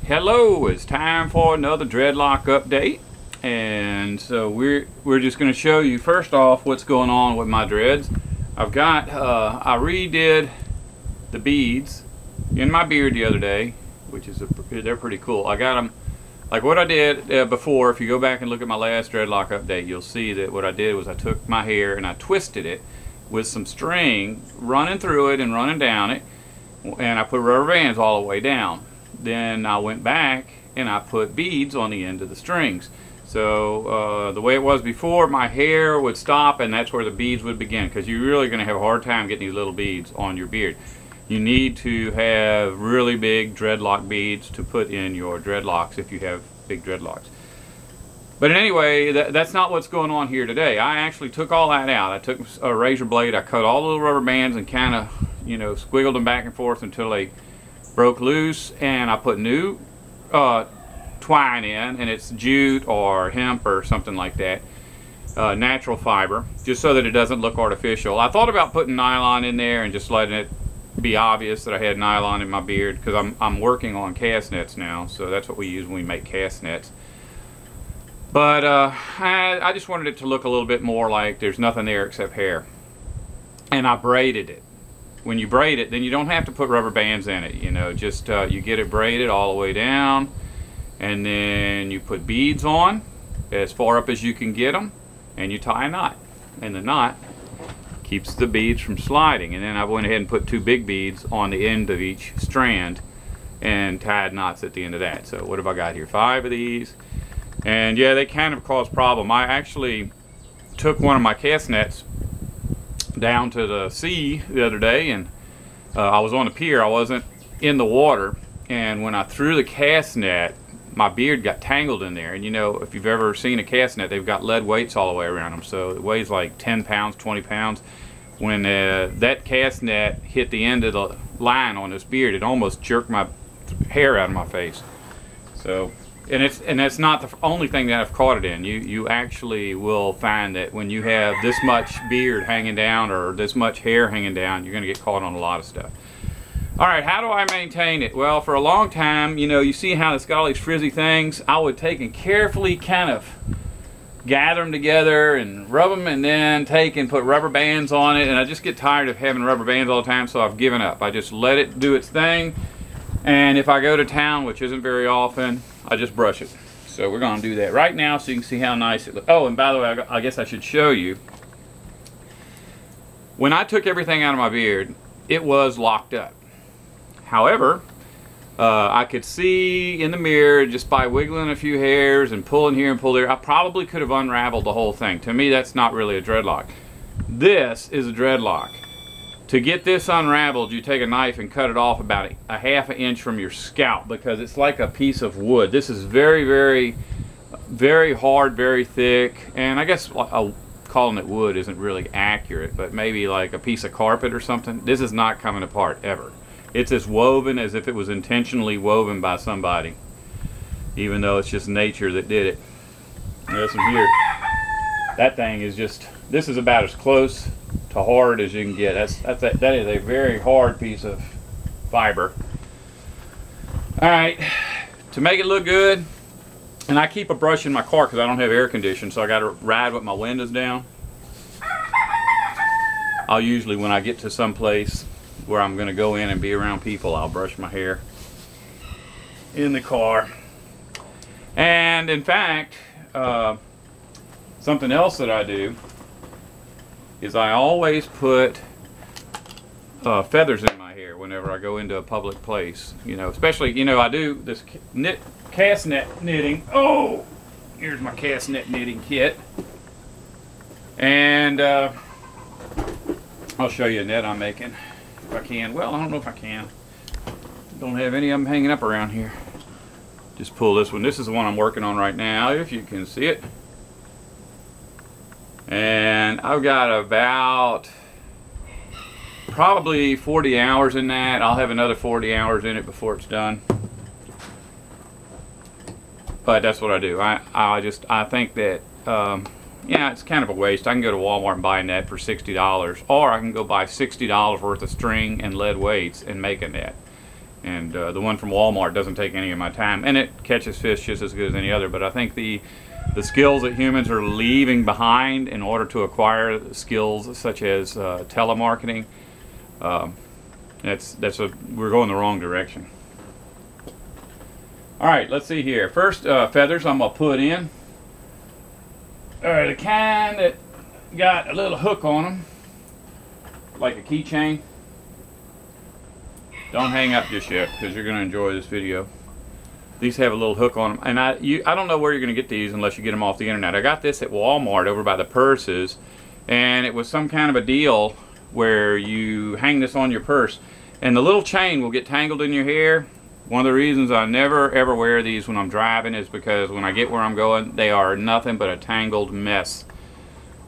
Hello, it's time for another dreadlock update, and so we're just going to show you first off what's going on with my dreads. I've got I redid the beads in my beard the other day, which is they're pretty cool. I got them like what I did before. If you go back and look at my last dreadlock update, you'll see that what I did was I took my hair and I twisted it with some string running through it and running down it, and I put rubber bands all the way down. Then I went back and I put beads on the end of the strings. So the way it was before, my hair would stop and that's where the beads would begin, because you're really going to have a hard time getting these little beads on your beard. You need to have really big dreadlock beads to put in your dreadlocks if you have big dreadlocks. But anyway, that's not what's going on here today. I actually took all that out. I took a razor blade, I cut all the little rubber bands and kind of, squiggled them back and forth until they broke loose, and I put new twine in, and it's jute or hemp or something like that, natural fiber, just so that it doesn't look artificial. I thought about putting nylon in there and just letting it be obvious that I had nylon in my beard, because I'm working on cast nets now, so that's what we use when we make cast nets. But I just wanted it to look a little bit more like there's nothing there except hair, and I braided it. When you braid it, then you don't have to put rubber bands in it, just you get it braided all the way down, and then you put beads on as far up as you can get them, and you tie a knot, and the knot keeps the beads from sliding. And then I went ahead and put two big beads on the end of each strand and tied knots at the end of that. So what have I got here? 5 of these, and yeah, they kind of cause problem. I actually took one of my cast nets down to the sea the other day, and I was on the pier, I wasn't in the water, and when I threw the cast net, my beard got tangled in there. And if you've ever seen a cast net, they've got lead weights all the way around them, so it weighs like 10 pounds, 20 pounds. When that cast net hit the end of the line on this beard, it almost jerked my hair out of my face. So and that's not the only thing that I've caught it in. You actually will find that when you have this much beard hanging down or this much hair hanging down, you're going to get caught on a lot of stuff. Alright, how do I maintain it? Well, for a long time, you see how it's got all these frizzy things. I would take and carefully kind of gather them together and rub them, and then take and put rubber bands on it, and I just get tired of having rubber bands all the time, so I've given up. I just let it do its thing, and if I go to town, which isn't very often, I just brush it. So we're going to do that right now so you can see how nice it looks. Oh, and by the way, I guess I should show you. When I took everything out of my beard, it was locked up. However, I could see in the mirror, just by wiggling a few hairs and pulling here and pulling there, I probably could have unraveled the whole thing. To me, that's not really a dreadlock. This is a dreadlock. To get this unraveled, you take a knife and cut it off about a half an inch from your scalp, because it's like a piece of wood. This is very, very, very hard, very thick, and I guess calling it wood isn't really accurate, but maybe like a piece of carpet or something. This is not coming apart ever. It's as woven as if it was intentionally woven by somebody, even though it's just nature that did it. Listen here, that thing is just, this is about as close to hard as you can get. That is a very hard piece of fiber. Alright, to make it look good, and I keep a brush in my car because I don't have air conditioning, so I got to ride with my windows down. I'll usually, when I get to some place where I'm going to go in and be around people, I'll brush my hair in the car. And in fact, something else that I do is I always put feathers in my hair whenever I go into a public place. Especially, I do this cast net knitting. Oh, here's my cast net knitting kit. And I'll show you a net I'm making if I can. Well, I don't know if I can. Don't have any of them hanging up around here. Just pull this one. This is the one I'm working on right now, if you can see it. And I've got about probably 40 hours in that. I'll have another 40 hours in it before it's done. But that's what I do. I think that yeah, it's kind of a waste. I can go to Walmart and buy a net for $60, or I can go buy $60 worth of string and lead weights and make a net. And the one from Walmart doesn't take any of my time, and it catches fish just as good as any other. But I think the skills that humans are leaving behind in order to acquire skills such as telemarketing, we're going the wrong direction. All right, let's see here. First, feathers I'm gonna put in. All right, the kind that got a little hook on them, like a keychain. Don't hang up just yet, because you're gonna enjoy this video. These have a little hook on them, and I don't know where you're gonna get these unless you get them off the internet. I got this at Walmart over by the purses, and it was some kind of a deal where you hang this on your purse, and the little chain will get tangled in your hair. One of the reasons I never ever wear these when I'm driving is because when I get where I'm going, they are nothing but a tangled mess.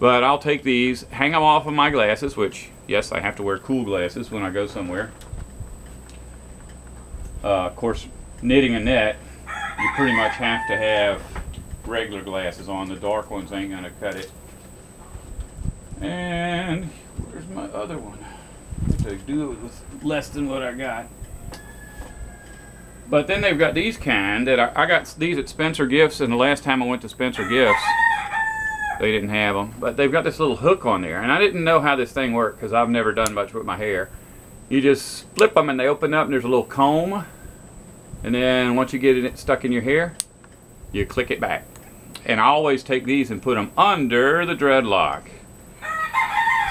But I'll take these, hang them off of my glasses, which, yes, I have to wear cool glasses when I go somewhere. Of course, knitting a net, you pretty much have to have regular glasses on. The dark ones ain't gonna cut it. And where's my other one? I have to do it with less than what I got. But then they've got these kind that I got these at Spencer Gifts, and the last time I went to Spencer Gifts, they didn't have them. But they've got this little hook on there, and I didn't know how this thing worked because I've never done much with my hair. You just flip them and they open up, and there's a little comb. And then once you get it stuck in your hair, you click it back. And I always take these and put them under the DreadLock.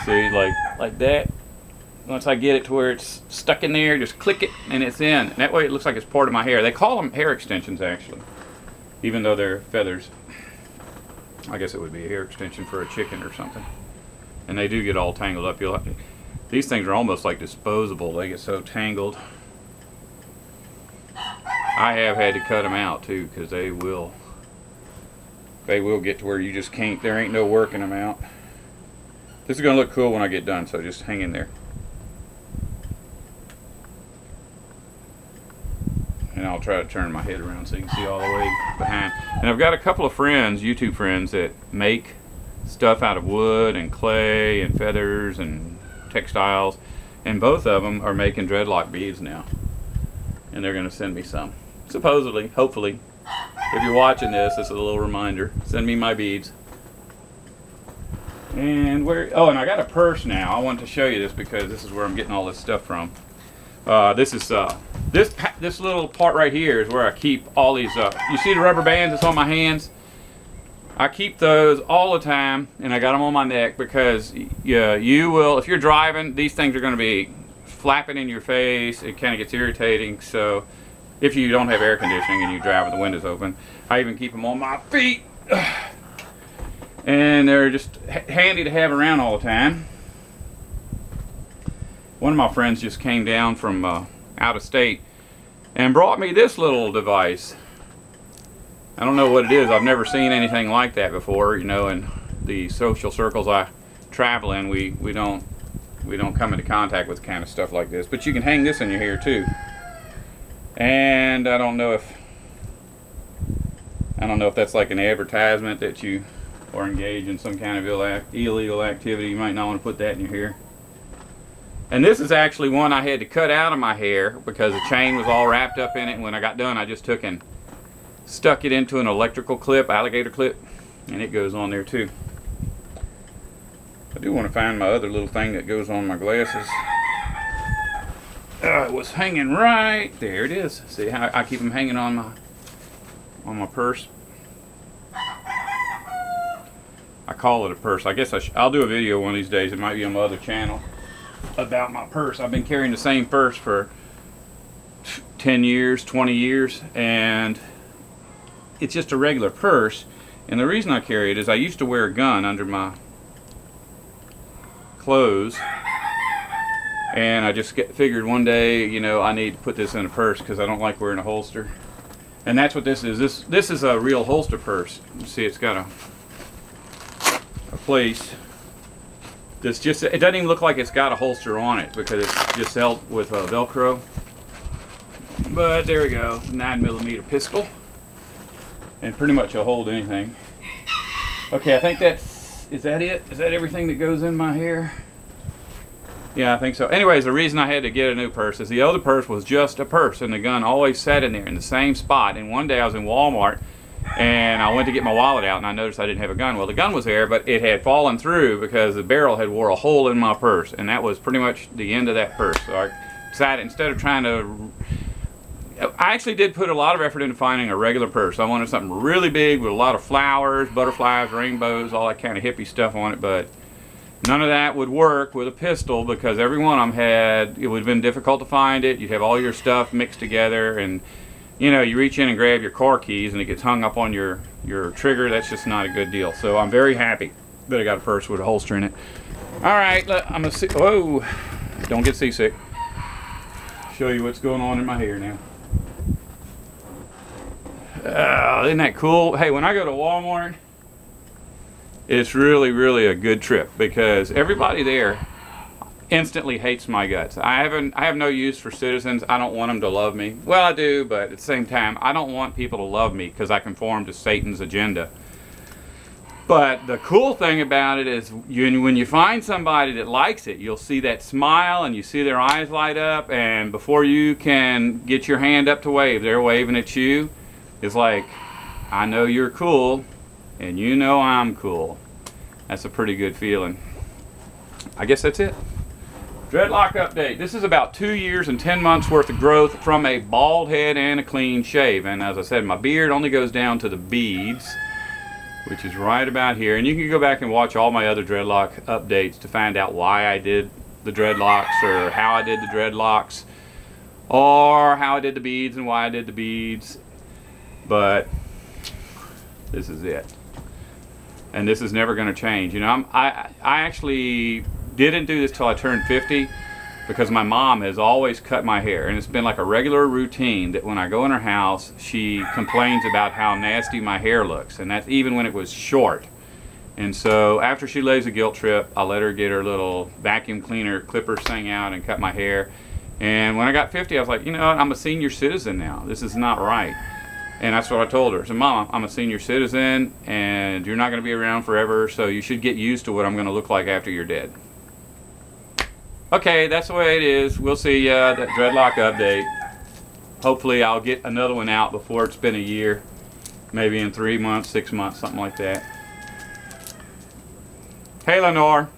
See, like that. Once I get it to where it's stuck in there, just click it and it's in. And that way it looks like it's part of my hair. They call them hair extensions, actually, even though they're feathers. I guess it would be a hair extension for a chicken or something. And they do get all tangled up. These things are almost like disposable. They get so tangled. I have had to cut them out too, because they will get to where you just can't, there ain't no working them out. This is going to look cool when I get done, so just hang in there. And I'll try to turn my head around so you can see all the way behind. And I've got a couple of friends, YouTube friends, that make stuff out of wood and clay and feathers and textiles, and both of them are making DreadLock beads now. And they're going to send me some. Supposedly, hopefully. If you're watching this, this is a little reminder. Send me my beads. And oh, and I got a purse now. I wanted to show you this because this is where I'm getting all this stuff from. This little part right here is where I keep all these. You see the rubber bands that's on my hands? I keep those all the time, and I got them on my neck because you will, if you're driving, these things are going to be flapping in your face. It kind of gets irritating. So if you don't have air conditioning and you drive with the windows open, I even keep them on my feet. And they're just handy to have around all the time. One of my friends just came down from out of state and brought me this little device. I don't know what it is. I've never seen anything like that before. You know, in the social circles I travel in, we don't come into contact with kind of stuff like this. But you can hang this in your hair too. And I don't know if that's like an advertisement that you or engage in some kind of illegal activity. You might not want to put that in your hair. And this is actually one I had to cut out of my hair because the chain was all wrapped up in it. And when I got done, I just took and stuck it into an electrical clip, alligator clip, and it goes on there too. I do want to find my other little thing that goes on my glasses. It was hanging right there. It is. See how I keep them hanging on my purse. I call it a purse. I guess I'll do a video one of these days. It might be on my other channel about my purse. I've been carrying the same purse for 10 years, 20 years, and it's just a regular purse. And the reason I carry it is I used to wear a gun under my clothes, and I just figured one day, you know, I need to put this in a purse because I don't like wearing a holster. And that's what this is. This is a real holster purse. You see, it's got a place. It doesn't even look like it's got a holster on it because it's just held with Velcro. But there we go, 9mm pistol, and pretty much will hold anything. Okay, I think is that it? Is that everything that goes in my hair? Yeah, I think so. Anyways, the reason I had to get a new purse is the other purse was just a purse, and the gun always sat in there in the same spot. And one day I was in Walmart, and I went to get my wallet out, and I noticed I didn't have a gun. Well, the gun was there, but it had fallen through because the barrel had wore a hole in my purse, and that was pretty much the end of that purse. So I decided, instead of trying to... I actually did put a lot of effort into finding a regular purse. I wanted something really big with a lot of flowers, butterflies, rainbows, all that kind of hippie stuff on it, but none of that would work with a pistol because every one of them had, it would have been difficult to find it. You'd have all your stuff mixed together, and you know, you reach in and grab your car keys and it gets hung up on your trigger. That's just not a good deal. So I'm very happy that I got a purse with a holster in it. All right, I'm gonna see. Whoa, don't get seasick. Show you what's going on in my hair now. Isn't that cool? Hey, when I go to Walmart, it's really a good trip because everybody there instantly hates my guts. I have no use for citizens. I don't want them to love me. Well, I do, but at the same time, I don't want people to love me because I conform to Satan's agenda. But the cool thing about it is when you find somebody that likes it, you'll see that smile and you see their eyes light up, and before you can get your hand up to wave, they're waving at you. It's like, I know you're cool, and you know I'm cool. That's a pretty good feeling. I guess that's it. DreadLock update. This is about 2 years and 10 months worth of growth from a bald head and a clean shave. And as I said, my beard only goes down to the beads, which is right about here. And you can go back and watch all my other DreadLock updates to find out why I did the dreadlocks, or how I did the dreadlocks, or how I did the beads and why I did the beads. But this is it, and this is never going to change. You know, I actually didn't do this till I turned 50 because my mom has always cut my hair, and it's been like a regular routine that when I go in her house, she complains about how nasty my hair looks, and that's even when it was short. And so after she lays a guilt trip, I let her get her little vacuum cleaner clippers thing out and cut my hair. And when I got 50, I was like, you know what, I'm a senior citizen now. This is not right. And that's what I told her. I said, Mom, I'm a senior citizen, and you're not going to be around forever, so you should get used to what I'm going to look like after you're dead. Okay, that's the way it is. We'll see that DreadLock update. Hopefully I'll get another one out before it's been a year. Maybe in 3 months, 6 months, something like that. Hey, Lenore.